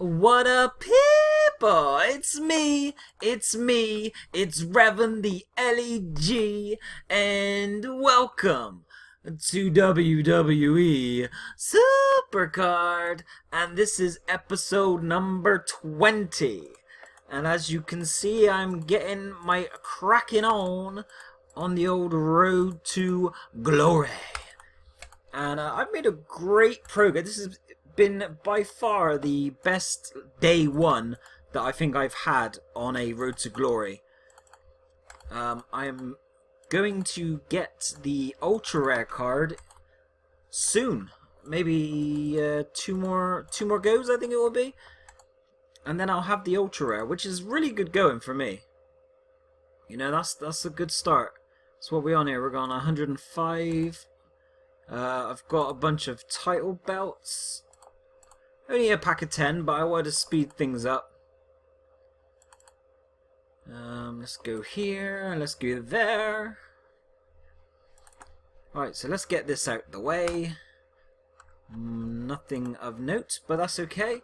What up, people? It's me, it's Revan the L.E.G, and welcome to WWE Supercard, and this is episode number 20. And as you can see, I'm getting my cracking on the old road to glory. And I've made a great progress. This has been by far the best day one that I think I've had on a road to glory. I'm going to get the ultra rare card soon. Maybe two more goes, I think it will be. And then I'll have the ultra rare, which is really good going for me. You know, that's a good start. That's what we're on here. We're going 105. I've got a bunch of title belts. Only a pack of 10, but I wanted to speed things up. Let's go here, let's go there. Right, so let's get this out the way. Nothing of note, but that's okay.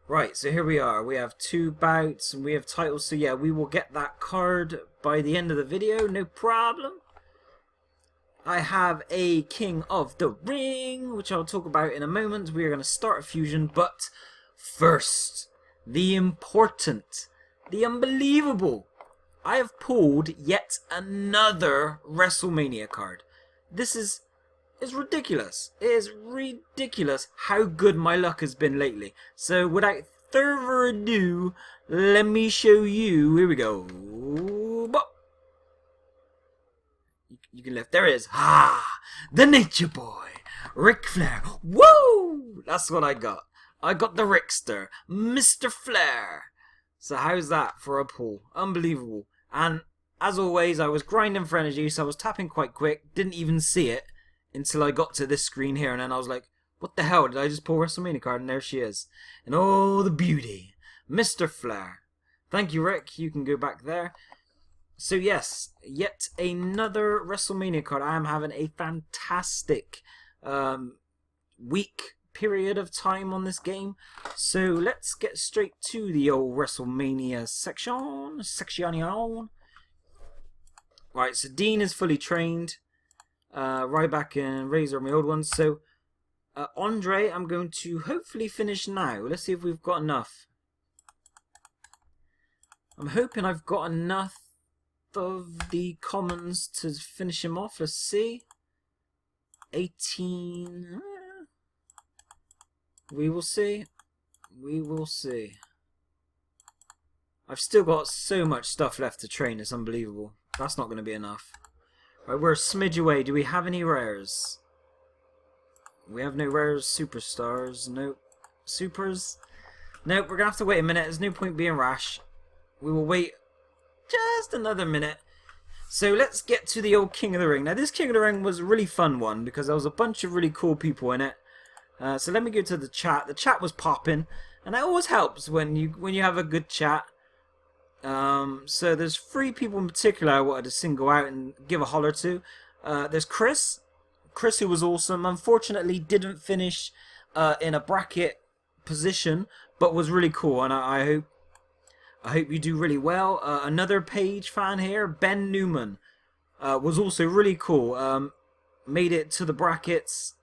Right, so here we are. We have 2 bouts and we have titles. So yeah, we will get that card by the end of the video, no problem. I have a King of the Ring, which I'll talk about in a moment. We are going to start a fusion, but first, the important, the unbelievable. I have pulled yet another Wrestlemania card. This is ridiculous. It is ridiculous how good my luck has been lately. So without further ado, let me show you. Here we go. You can lift. There it is. Ah, the Nature Boy, Ric Flair. Woo! That's what I got. I got the Rickster, Mr. Flair. So how's that for a pull? Unbelievable. And as always, I was grinding for energy, so I was tapping quite quick. Didn't even see it until I got to this screen here, and then I was like, what the hell? Did I just pull Wrestlemania card? And there she is. And oh, the beauty. Mr. Flair. Thank you, Rick. You can go back there. So yes, yet another Wrestlemania card. I am having a fantastic week period of time on this game. So let's get straight to the old Wrestlemania section. Right, so Dean is fully trained. Ryback and Razor are my old ones. So Andre, I'm going to hopefully finish now. Let's see if we've got enough. I'm hoping I've got enough of the commons to finish him off. Let's see. 18. We will see. We will see. I've still got so much stuff left to train. It's unbelievable. That's not going to be enough. Right, we're a smidge away. Do we have any rares? We have no rares. Superstars. Nope. Supers. Nope. We're going to have to wait a minute. There's no point being rash. We will wait just another minute. So let's get to the old King of the Ring. Now this King of the Ring was a really fun one because there was a bunch of really cool people in it. So let me go to the chat. The chat was popping, and that always helps when you have a good chat. So there's 3 people in particular I wanted to single out and give a holler to. There's Chris, who was awesome. Unfortunately, didn't finish in a bracket position, but was really cool, and I hope you do really well. Another Page fan here, Ben Newman, was also really cool. Made it to the brackets.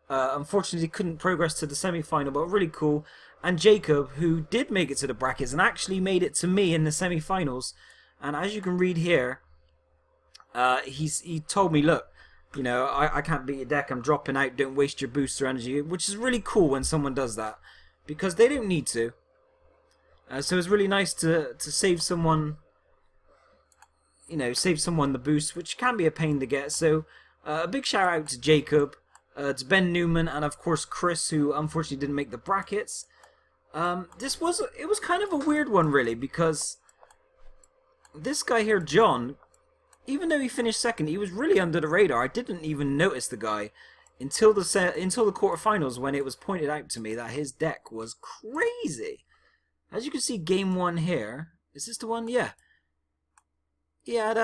Unfortunately, couldn't progress to the semi-final, but really cool. And Jacob, who did make it to the brackets and actually made it to me in the semi-finals. And as you can read here, he told me, look, you know, I can't beat your deck. I'm dropping out. Don't waste your booster energy, which is really cool when someone does that because they don't need to. So it's really nice to save someone, you know, save someone the boost, which can be a pain to get. So a big shout out to Jacob, to Ben Newman, and of course Chris, who unfortunately didn't make the brackets. It was kind of a weird one really because this guy here, John, even though he finished second, he was really under the radar. I didn't even notice the guy until the quarterfinals when it was pointed out to me that his deck was crazy. As you can see, game 1 here. Is this the one? Yeah. He had,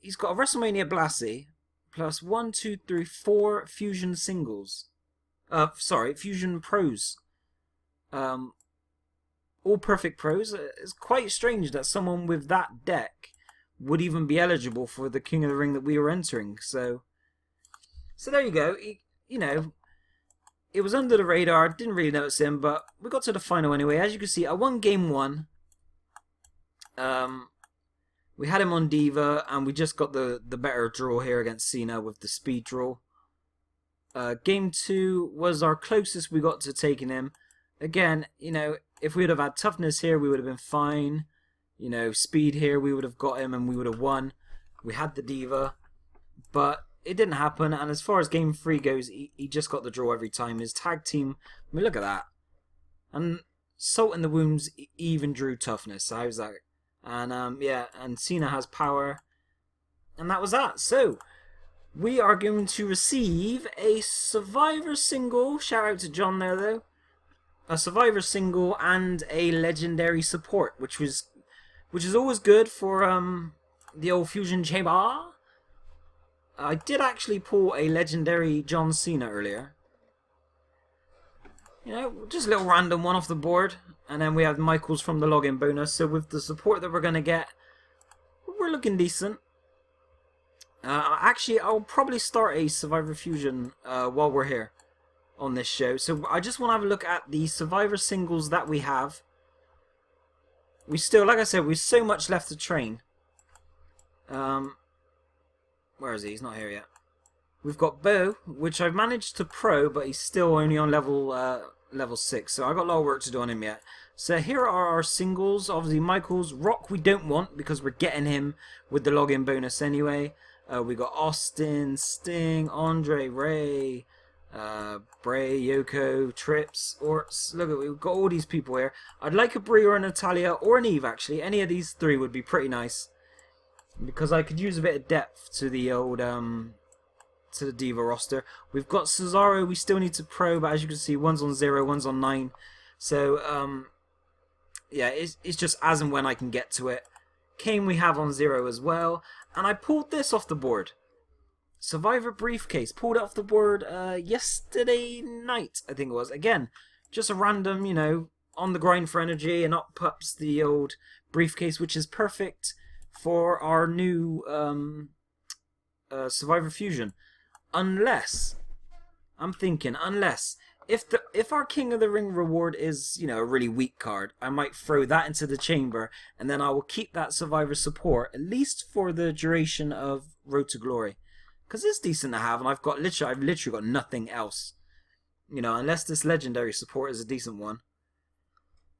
he's got a WrestleMania Blassie plus 1, 2, 3, 4 Fusion singles. Fusion pros. all perfect pros. It's quite strange that someone with that deck would even be eligible for the King of the Ring that we were entering. So there you go. You know, it was under the radar. Didn't really notice him, but we got to the final anyway. As you can see, I won game 1. We had him on Diva, and we just got the better draw here against Cena with the speed draw. Game 2 was our closest we got to taking him. Again, you know, if we would have had toughness here, we would have been fine. You know, speed here, we would have got him and we would have won. We had the Diva, but it didn't happen. And as far as game 3 goes, he just got the draw every time. His tag team, I mean, look at that. And Salt in the Wounds even drew toughness. So how's that? And yeah, and Cena has power. And that was that. So we are going to receive a Survivor single. Shout out to John there, though. A Survivor single and a legendary support, which is always good for the old Fusion Chamber. I did actually pull a legendary John Cena earlier. You know, just a little random one off the board. And then we have Michaels from the login bonus. So with the support that we're going to get, we're looking decent. Actually, I'll probably start a Survivor Fusion while we're here on this show. So I just want to have a look at the Survivor singles that we have. We still, like I said, we've so much left to train. Where is he? He's not here yet. We've got Bo, which I've managed to pro, but he's still only on level 6. So I've got a lot of work to do on him yet. So here are our singles. Obviously, Michaels. Rock we don't want because we're getting him with the login bonus anyway. We got Austin, Sting, Andre, Ray, Bray, Yoko, Trips, Orts. Look at, we've got all these people here. I'd like a Brie or a Natalia or an Eve actually. Any of these 3 would be pretty nice because I could use a bit of depth to the old to the Diva roster. We've got Cesaro. We still need to pro, but as you can see, one's on 0, one's on 9. So yeah, it's just as and when I can get to it. Kane we have on 0 as well, and I pulled this off the board. Survivor briefcase, pulled it off the board yesterday night, I think it was. Again, just a random, you know, on the grind for energy, and up pops the old briefcase, which is perfect for our new Survivor Fusion. Unless, I'm thinking, if our King of the Ring reward is, you know, a really weak card, I might throw that into the chamber, and then I will keep that Survivor support at least for the duration of Road to Glory. Because it's decent to have, and I've literally got nothing else. You know, unless this legendary support is a decent one.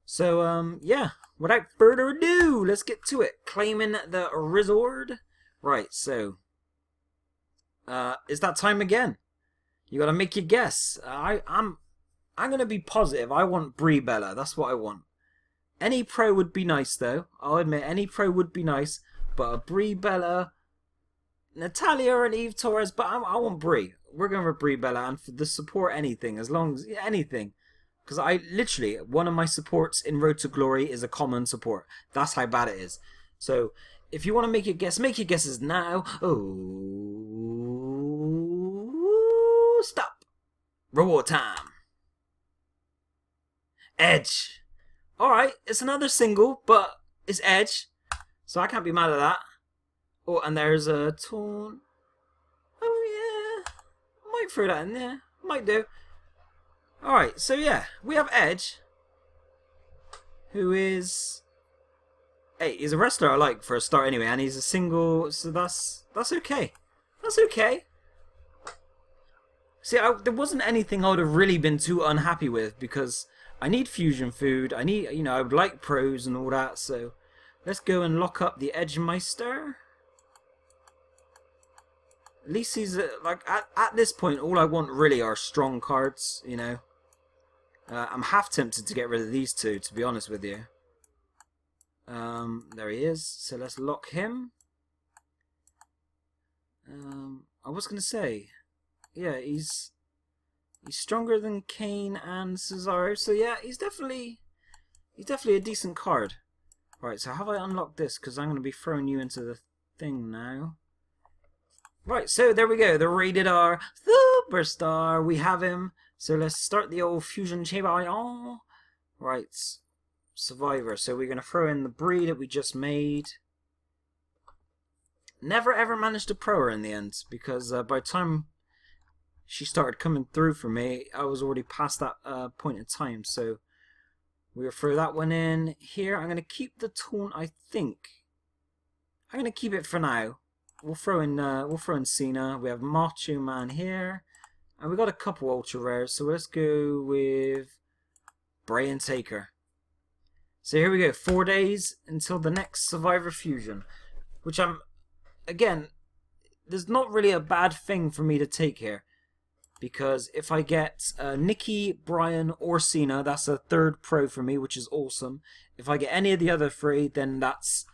So, yeah, without further ado, let's get to it. Claiming the resort. Right, so, it's that time again. You gotta make your guess. I'm gonna be positive. I want Brie Bella. That's what I want. Any pro would be nice, though. I'll admit, any pro would be nice. But a Brie Bella, Natalia and Eve Torres, but I want Brie. We're going with Brie Bella, and for the support, anything, as long as anything, because I literally, one of my supports in Road to Glory is a common support. That's how bad it is. So if you want to make your guess, make your guesses now. Oh, stop! Reward time. Edge. All right, it's another single, but it's Edge, so I can't be mad at that. Oh, and there's a torn. Oh yeah, might throw that in there. Might do. Alright, so yeah, we have Edge, who is... Hey, he's a wrestler I like for a start anyway, and he's a single, so that's okay. That's okay. See, there wasn't anything I would have really been too unhappy with, because I need fusion food, I need, you know, I would like pros and all that, so let's go and lock up the Edge Meister. At least he's, like, at this point, all I want really are strong cards, you know. I'm half tempted to get rid of these 2, to be honest with you. There he is. So let's lock him. I was going to say, yeah, he's stronger than Kane and Cesaro. So yeah, he's definitely a decent card. Right, so have I unlocked this? Because I'm going to be throwing you into the thing now. Right, so there we go. The Rated R Superstar. We have him. So let's start the old Fusion Chamber. Right. Survivor. So we're going to throw in the Brie that we just made. Never ever managed to pro her in the end, because by the time she started coming through for me, I was already past that point in time. So we'll throw that one in here. I'm going to keep the taunt, I think. I'm going to keep it for now. We'll throw in Cena. We have Macho Man here. And we got a couple ultra rares, so let's go with Bray and Taker. So here we go, 4 days until the next Survivor Fusion, which again, there's not really a bad thing for me to take here, because if I get Nikki, Bryan, or Cena, that's a third pro for me, which is awesome. If I get any of the other three, then that's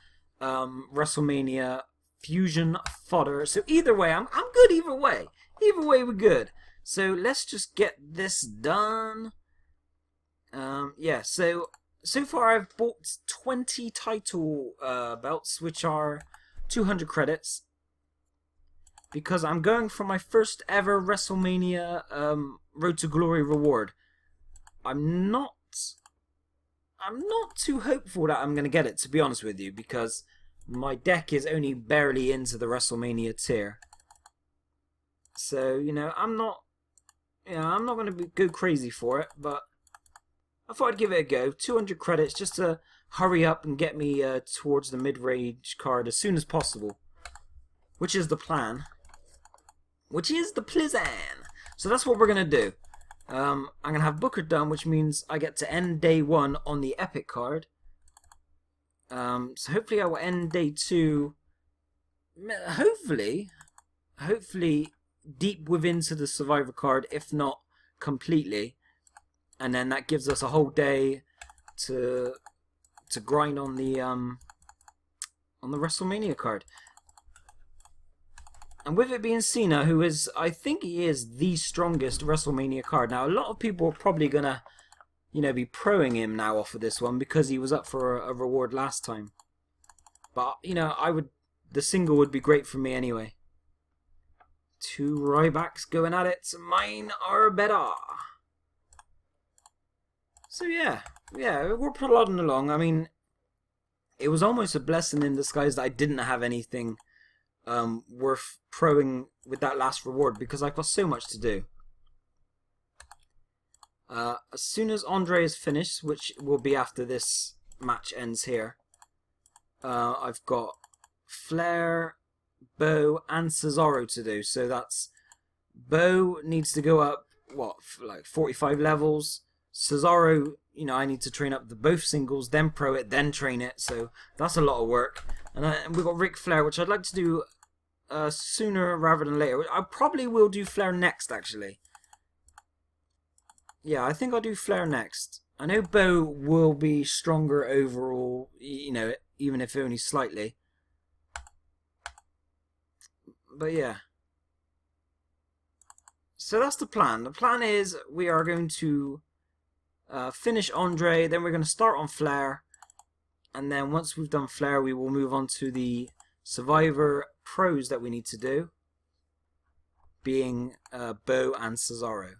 WrestleMania Fusion fodder. So either way, I'm good either way. Either way, we're good. So let's just get this done. Yeah, so far I've bought 20 title belts, which are 200 credits, because I'm going for my first ever WrestleMania Road to Glory reward. I'm not too hopeful that I'm going to get it, to be honest with you, because my deck is only barely into the WrestleMania tier. So, you know, I'm not going to go crazy for it, but I thought I'd give it a go. 200 credits just to hurry up and get me towards the mid-range card as soon as possible. Which is the plan. Which is the plan. So that's what we're going to do. I'm going to have Booker done, which means I get to end day 1 on the Epic card. So hopefully I will end day 2, hopefully deep within to the Survivor card, if not completely. And then that gives us a whole day to grind on the WrestleMania card. And with it being Cena, who is, I think he is the strongest WrestleMania card. Now, a lot of people are probably gonna, you know, be proing him now off of this one because he was up for a reward last time. But, you know, the single would be great for me anyway. 2 Rybacks going at it. Mine are better. So yeah, we're plodding along. I mean, it was almost a blessing in disguise that I didn't have anything worth proing with that last reward, because I've got so much to do. As soon as Andre is finished, which will be after this match ends here, I've got Flair, Bo, and Cesaro to do. So that's Bo needs to go up, what, like 45 levels. Cesaro, you know, I need to train up the both singles, then pro it, then train it. So that's a lot of work. And we've got Ric Flair, which I'd like to do sooner rather than later. I probably will do Flair next, actually. Yeah, I think I'll do Flair next. I know Bo will be stronger overall, you know, even if only slightly. But yeah. So that's the plan. The plan is we are going to finish Andre, then we're going to start on Flair, and then once we've done Flair, we will move on to the Survivor pros that we need to do, being Bo and Cesaro.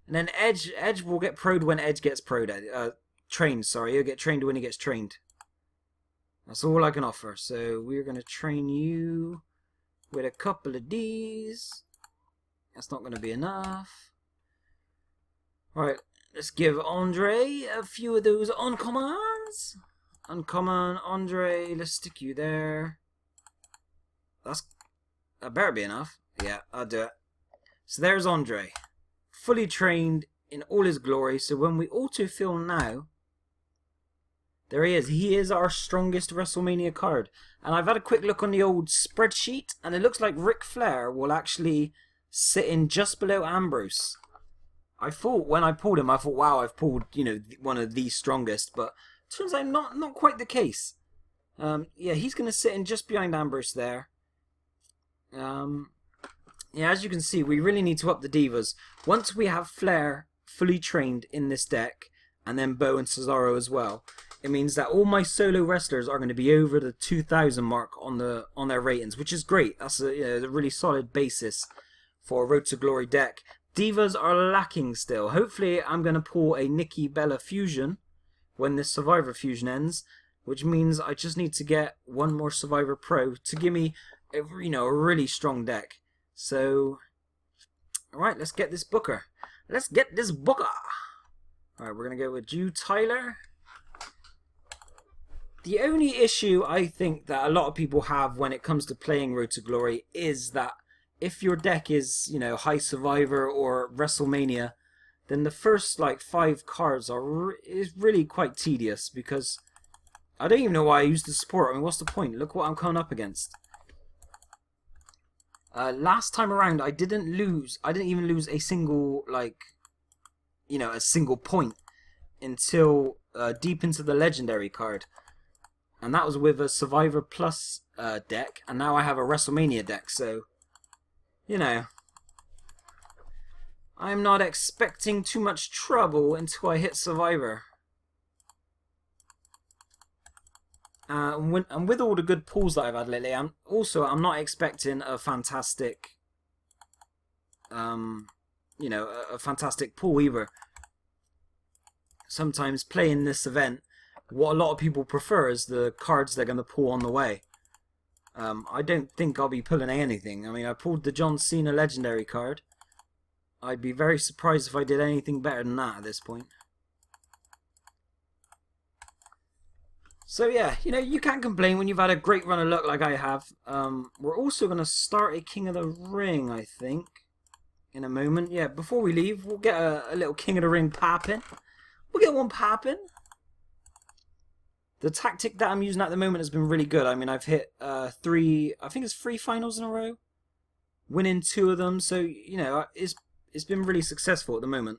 And then Edge will get pro'd when Edge gets trained, sorry. He'll get trained when he gets trained. That's all I can offer. So we're going to train you with a couple of Ds. That's not going to be enough. Alright. Let's give Andre a few of those uncommons. Uncommon, Andre, let's stick you there. That better be enough. Yeah, I'll do it. So there's Andre. Fully trained in all his glory. So when we autofill now, there he is. He is our strongest WrestleMania card. And I've had a quick look on the old spreadsheet, and it looks like Ric Flair will actually sit in just below Ambrose. I thought when I pulled him, I thought, wow, I've pulled, you know, one of the strongest, but turns out not quite the case. Yeah, he's going to sit in just behind Ambrose there. Yeah, as you can see, we really need to up the divas. Once we have Flair fully trained in this deck, and then Bo and Cesaro as well, it means that all my solo wrestlers are going to be over the 2,000 mark on their ratings, which is great. That's a really solid basis for a Road to Glory deck. Divas are lacking still. Hopefully I'm going to pull a Nikki Bella fusion, when this Survivor Fusion ends, which means I just need to get one more Survivor Pro to give me a really strong deck. So, alright, let's get this Booker. Let's get this Booker! Alright, we're going to go with Drew Tyler. The only issue I think that a lot of people have when it comes to playing Road to Glory is that if your deck is, High Survivor or WrestleMania, then the first, 5 cards is really quite tedious, because I don't even know why I use the support. I mean, what's the point? Look what I'm coming up against. Last time around, I didn't even lose a single, a single point until deep into the Legendary card. And that was with a Survivor Plus deck, and now I have a WrestleMania deck, so, I'm not expecting too much trouble until I hit Survivor. And with all the good pulls that I've had lately, I'm not expecting a fantastic, a fantastic pull either. Sometimes playing this event, what a lot of people prefer is the cards they're going to pull on the way. I don't think I'll be pulling anything. I mean, I pulled the John Cena Legendary card. I'd be very surprised if I did anything better than that at this point. So yeah, you can't complain when you've had a great run of luck like I have. We're also going to start a King of the Ring, I think, in a moment. Yeah, before we leave, we'll get a little King of the Ring popping. We'll get one popping. The tactic that I'm using at the moment has been really good. I mean, I've hit 3 finals in a row, winning 2 of them. So, it's been really successful at the moment.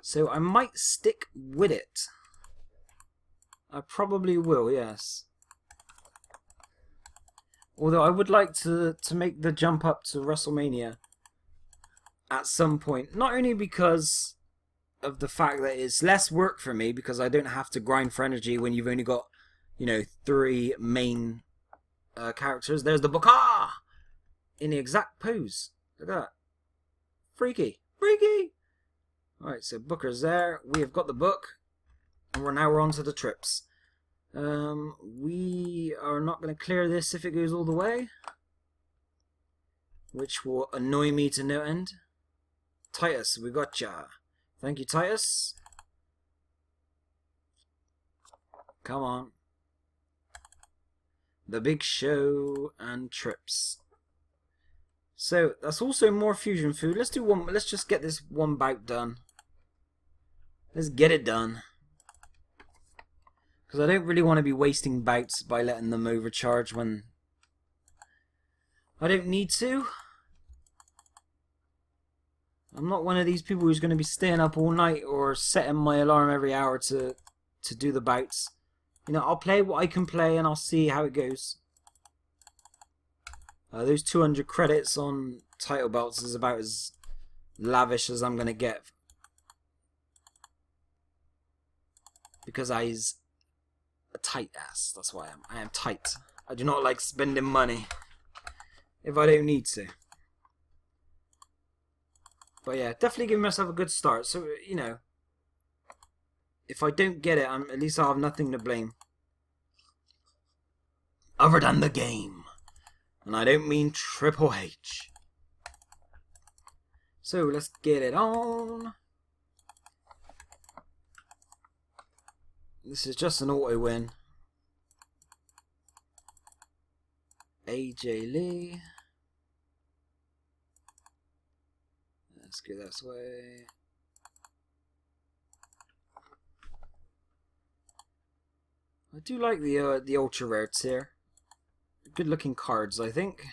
So I might stick with it. I probably will, yes. Although I would like to make the jump up to WrestleMania at some point. Not only because of the fact that it's less work for me, because I don't have to grind for energy when you've only got, 3 main characters. There's the Booker! In the exact pose. Look at that. Freaky. Freaky! Alright, so Booker's there. We have got the book. And we're on to the trips. We are not going to clear this if it goes all the way, which will annoy me to no end. Titus, we gotcha. Thank you, Titus. Come on. The Big Show and trips. So that's also more fusion food. Let's do one. Let's just get this one bout done. Let's get it done. Because I don't really want to be wasting bouts by letting them overcharge when I don't need to. I'm not one of these people who's going to be staying up all night or setting my alarm every hour to do the bouts. I'll play what I can play and I'll see how it goes. Those 200 credits on title belts is about as lavish as I'm going to get. Because I's a tight ass. That's why I am tight. I do not like spending money if I don't need to. But yeah, definitely giving myself a good start. So, if I don't get it, at least I'll have nothing to blame. Other than the game. And I don't mean Triple H. So, let's get it on. This is just an auto win. AJ Lee. Let's go this way. I do like the ultra rares here. Good looking cards, I think.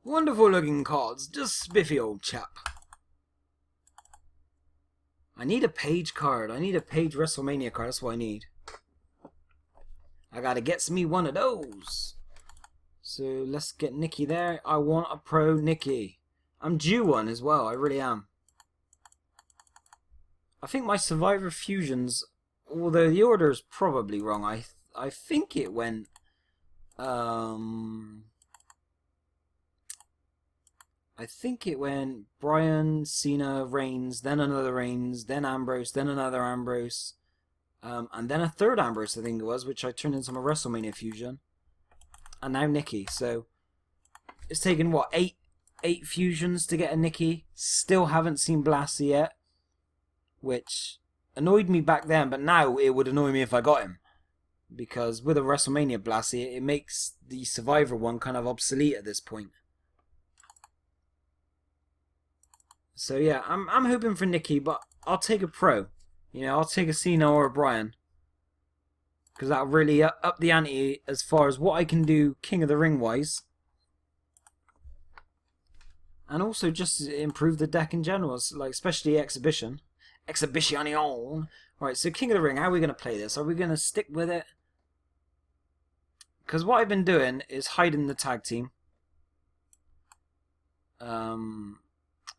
Wonderful looking cards. Just spiffy old chap. I need a Page card. I need a Page WrestleMania card. That's what I need. I gotta get me one of those. So let's get Nikki there. I want a Pro Nikki. I'm due one as well. I really am. I think my Survivor Fusions, although the order is probably wrong, I think it went I think it went Bryan, Cena, Reigns, then another Reigns, then Ambrose, then another Ambrose, And then a third Ambrose, I think it was, which I turned into my WrestleMania fusion. And now Nikki. So it's taken, what, eight fusions to get a Nikki. Still haven't seen Blassie yet. Which annoyed me back then, but now it would annoy me if I got him. Because with a WrestleMania Blassie, it makes the Survivor one kind of obsolete at this point. So yeah, I'm hoping for Nikki, but I'll take a pro. You know, I'll take a Cena or a Bryan. Because that'll really up the ante as far as what I can do King of the Ring wise. And also just improve the deck in general, like especially Exhibition. Exhibition. Right, so King of the Ring, how are we going to play this? Are we going to stick with it? Because what I've been doing is hiding the tag team. And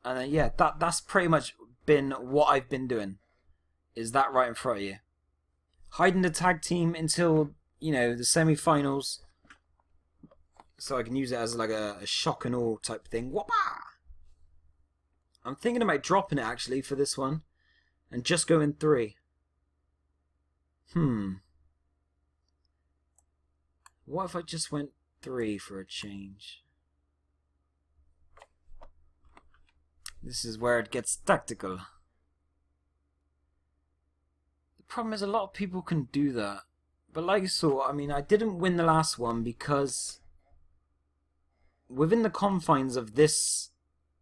then, yeah, that's pretty much been what I've been doing. Is that right in front of you? Hiding the tag team until, you know, the semi-finals. So I can use it as like a shock and awe type thing. Whoppa! I'm thinking about dropping it actually for this one. And just going 3. What if I just went 3 for a change? This is where it gets tactical. The problem is a lot of people can do that. But like you saw, I mean, I didn't win the last one because within the confines of this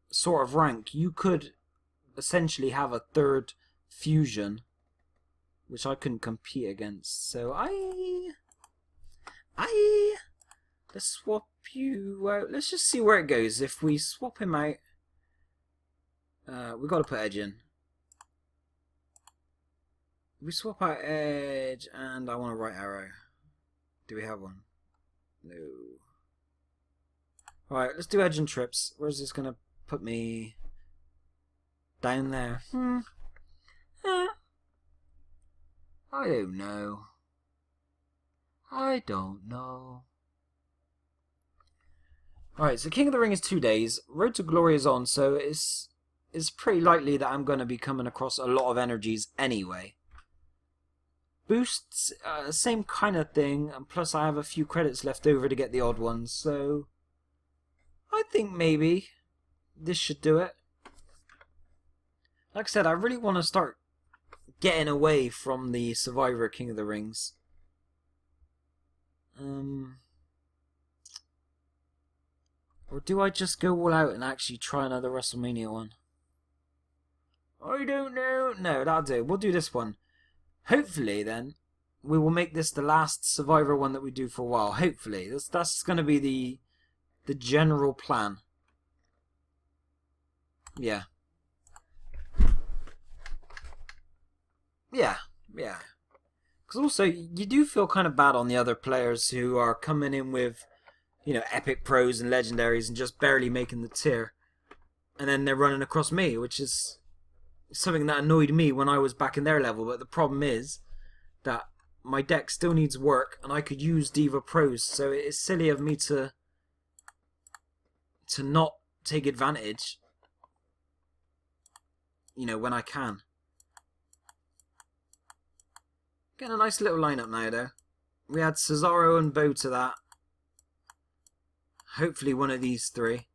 sort of rank, you could essentially have a third fusion, which I couldn't compete against. So let's swap you out. Let's just see where it goes. If we swap him out, we got to put Edge in. We swap out Edge, and I want a right arrow. Do we have one? No. Right, let's do Edge and Trips. Where's this gonna put me? Down there. I don't know. I don't know. Alright, so King of the Ring is 2 days. Road to Glory is on, so it's pretty likely that I'm going to be coming across a lot of energies anyway. Boosts, same kind of thing, and plus I have a few credits left over to get the odd ones, so I think maybe this should do it. Like I said, I really want to start getting away from the Survivor King of the Rings. Or do I just go all out and actually try another WrestleMania one? I don't know. No, that'll do. We'll do this one. Hopefully, then, we will make this the last Survivor one that we do for a while. Hopefully. That's going to be the general plan. Yeah. Yeah. Because also, you do feel kind of bad on the other players who are coming in with, you know, epic pros and legendaries and just barely making the tier. And then they're running across me, which is something that annoyed me when I was back in their level. But the problem is that my deck still needs work and I could use Diva Pros. So it's silly of me to not take advantage, you know, when I can. Getting a nice little lineup now, though. We had Cesaro and Bo to that. Hopefully one of these 3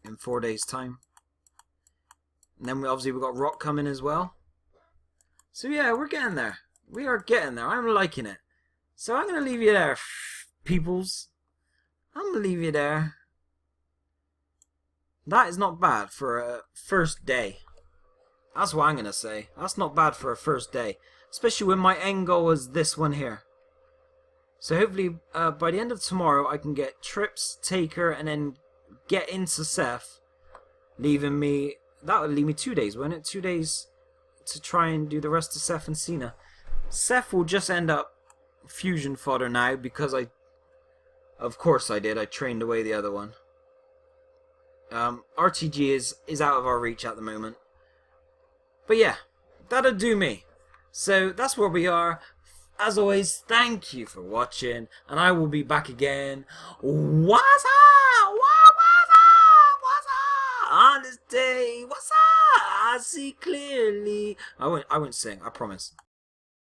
in 4 days' time. And then we've got Rock coming as well. So yeah, we're getting there. We are getting there. I'm liking it. So I'm going to leave you there, peoples. I'm going to leave you there. That is not bad for a first day. That's what I'm going to say. That's not bad for a first day. Especially when my end goal is this one here. So hopefully by the end of tomorrow I can get Trips, Taker, and then get into Seth. Leaving me... That would leave me 2 days, wouldn't it? 2 days to try and do the rest of Seth and Cena. Seth will just end up fusion fodder now because I... Of course I did. I trained away the other one. RTG is out of our reach at the moment. But yeah, that'll do me. So that's where we are. As always, thank you for watching, and I will be back again. What's up? What's up? On this day, what's up? I see clearly. I won't sing, I promise.